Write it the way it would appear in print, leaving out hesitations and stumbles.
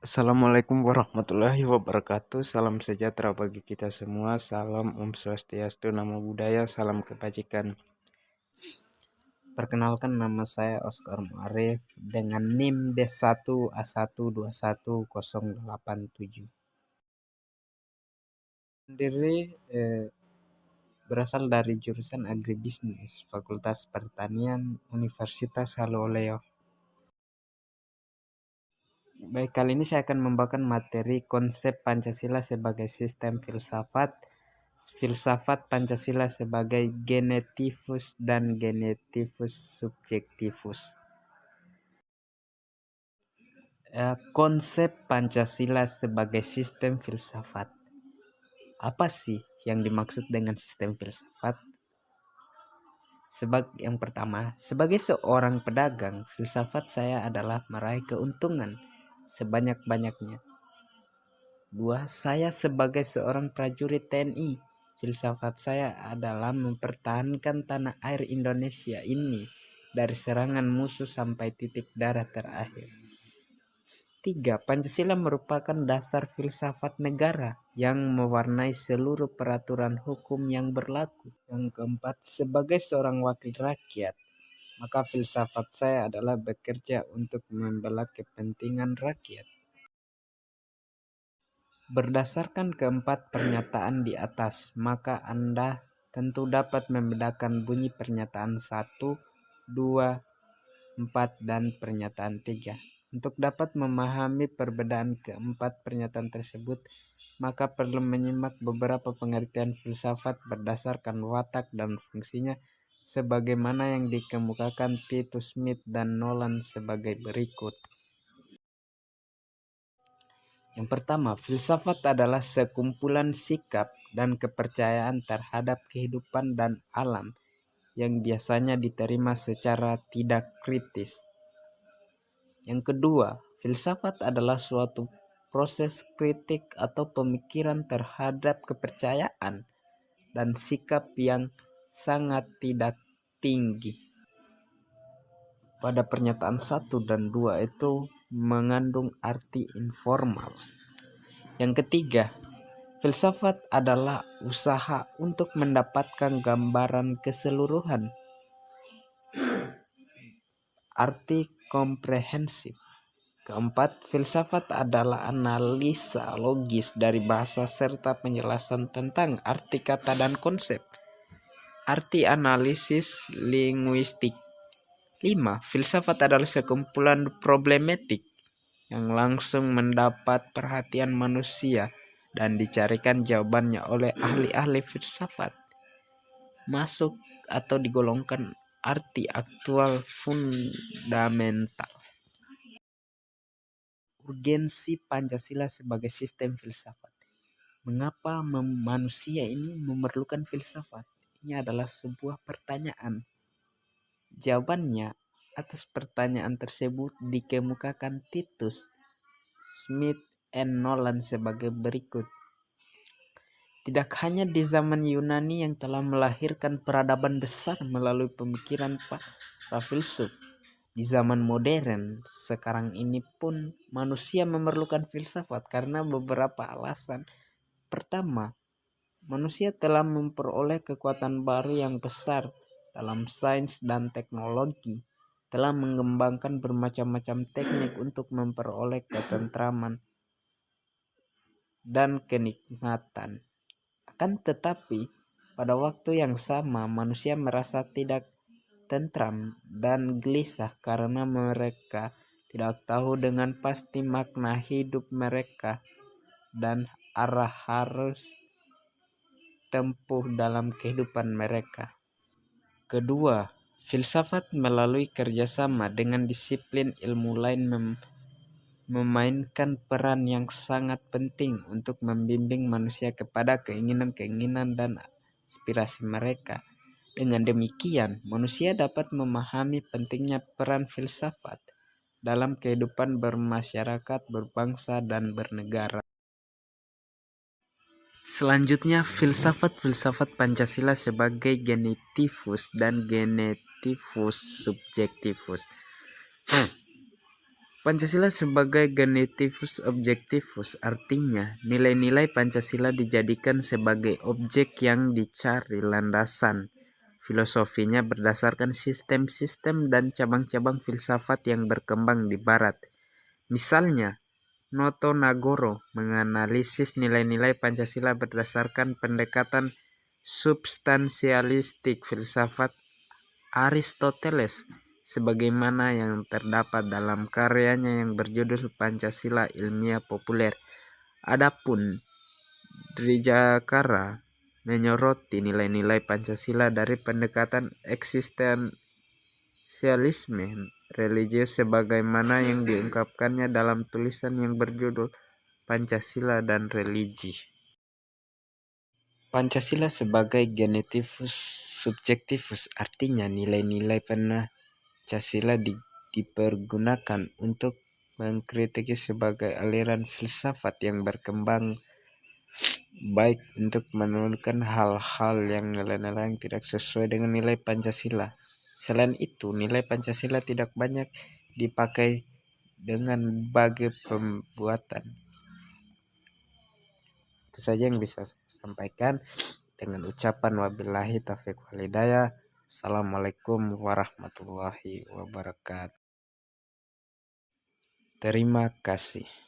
Assalamualaikum warahmatullahi wabarakatuh. Salam sejahtera bagi kita semua. Salam Om Swastiastu, Namo Buddhaya, salam kebajikan. Perkenalkan, nama saya Oscar Muarif dengan NIM D1A121087. Sendiri berasal dari jurusan Agribisnis, Fakultas Pertanian, Universitas Haloleo. Baik, kali ini saya akan membawakan materi konsep Pancasila sebagai sistem filsafat, filsafat Pancasila sebagai genetivus dan genetivus subjektivus. Konsep Pancasila sebagai sistem filsafat. Apa sih yang dimaksud dengan sistem filsafat? Yang pertama, sebagai seorang pedagang, filsafat saya adalah meraih keuntungan sebanyak-banyaknya. 2. Saya sebagai seorang prajurit TNI, filsafat saya adalah mempertahankan tanah air Indonesia ini dari serangan musuh sampai titik darah terakhir. 3. Pancasila merupakan dasar filsafat negara yang mewarnai seluruh peraturan hukum yang berlaku. Yang keempat, sebagai seorang wakil rakyat, maka filsafat saya adalah bekerja untuk membela kepentingan rakyat. Berdasarkan keempat pernyataan di atas, maka Anda tentu dapat membedakan bunyi pernyataan 1, 2, 4, dan pernyataan 3. Untuk dapat memahami perbedaan keempat pernyataan tersebut, maka perlu menyimak beberapa pengertian filsafat berdasarkan watak dan fungsinya sebagaimana yang dikemukakan Titus Smith dan Nolan sebagai berikut. Yang pertama, filsafat adalah sekumpulan sikap dan kepercayaan terhadap kehidupan dan alam yang biasanya diterima secara tidak kritis. Yang kedua, filsafat adalah suatu proses kritik atau pemikiran terhadap kepercayaan dan sikap yang sangat tidak tinggi. Pada pernyataan 1 dan 2 itu mengandung arti informal. Yang ketiga, filsafat adalah usaha untuk mendapatkan gambaran keseluruhan, arti komprehensif. Keempat, filsafat adalah analisa logis dari bahasa serta penjelasan tentang arti kata dan konsep, arti analisis linguistik. 5. Filsafat adalah sekumpulan problematik yang langsung mendapat perhatian manusia dan dicarikan jawabannya oleh ahli-ahli filsafat. Masuk atau digolongkan arti aktual fundamental. Urgensi Pancasila sebagai sistem filsafat. Mengapa manusia ini memerlukan filsafat? Ini adalah sebuah pertanyaan. Jawabannya atas pertanyaan tersebut dikemukakan Titus Smith and Nolan sebagai berikut. Tidak hanya di zaman Yunani yang telah melahirkan peradaban besar melalui pemikiran para filsuf, di zaman modern sekarang ini pun manusia memerlukan filsafat karena beberapa alasan. Pertama, manusia telah memperoleh kekuatan baru yang besar dalam sains dan teknologi, telah mengembangkan bermacam-macam teknik untuk memperoleh ketentraman dan kenikmatan. Akan tetapi, pada waktu yang sama manusia merasa tidak tentram dan gelisah karena mereka tidak tahu dengan pasti makna hidup mereka dan arah harus tempuh dalam kehidupan mereka. Kedua, filsafat melalui kerjasama dengan disiplin ilmu lain memainkan peran yang sangat penting untuk membimbing manusia kepada keinginan-keinginan dan aspirasi mereka. Dengan demikian, manusia dapat memahami pentingnya peran filsafat dalam kehidupan bermasyarakat, berbangsa, dan bernegara. Selanjutnya, filsafat Pancasila sebagai genetivus dan genetivus subjektivus. Pancasila sebagai genetivus objektivus artinya nilai-nilai Pancasila dijadikan sebagai objek yang dicari landasan filosofinya berdasarkan sistem-sistem dan cabang-cabang filsafat yang berkembang di Barat. Misalnya, Noto Nagoro menganalisis nilai-nilai Pancasila berdasarkan pendekatan substansialistik filsafat Aristoteles sebagaimana yang terdapat dalam karyanya yang berjudul Pancasila Ilmiah Populer. Adapun Drijakara menyoroti nilai-nilai Pancasila dari pendekatan eksistensialisme religius sebagaimana yang diungkapkannya dalam tulisan yang berjudul Pancasila dan Religi. Pancasila sebagai genetivus subjektivus artinya nilai-nilai Pancasila dipergunakan untuk mengkritiki sebagai aliran filsafat yang berkembang baik untuk menurunkan hal-hal yang nilai-nilai yang tidak sesuai dengan nilai Pancasila. Selain itu, nilai Pancasila tidak banyak dipakai dengan berbagai pembuatan. Itu saja yang bisa saya sampaikan dengan ucapan wabillahi taufiq wal hidayah. Assalamualaikum warahmatullahi wabarakatuh. Terima kasih.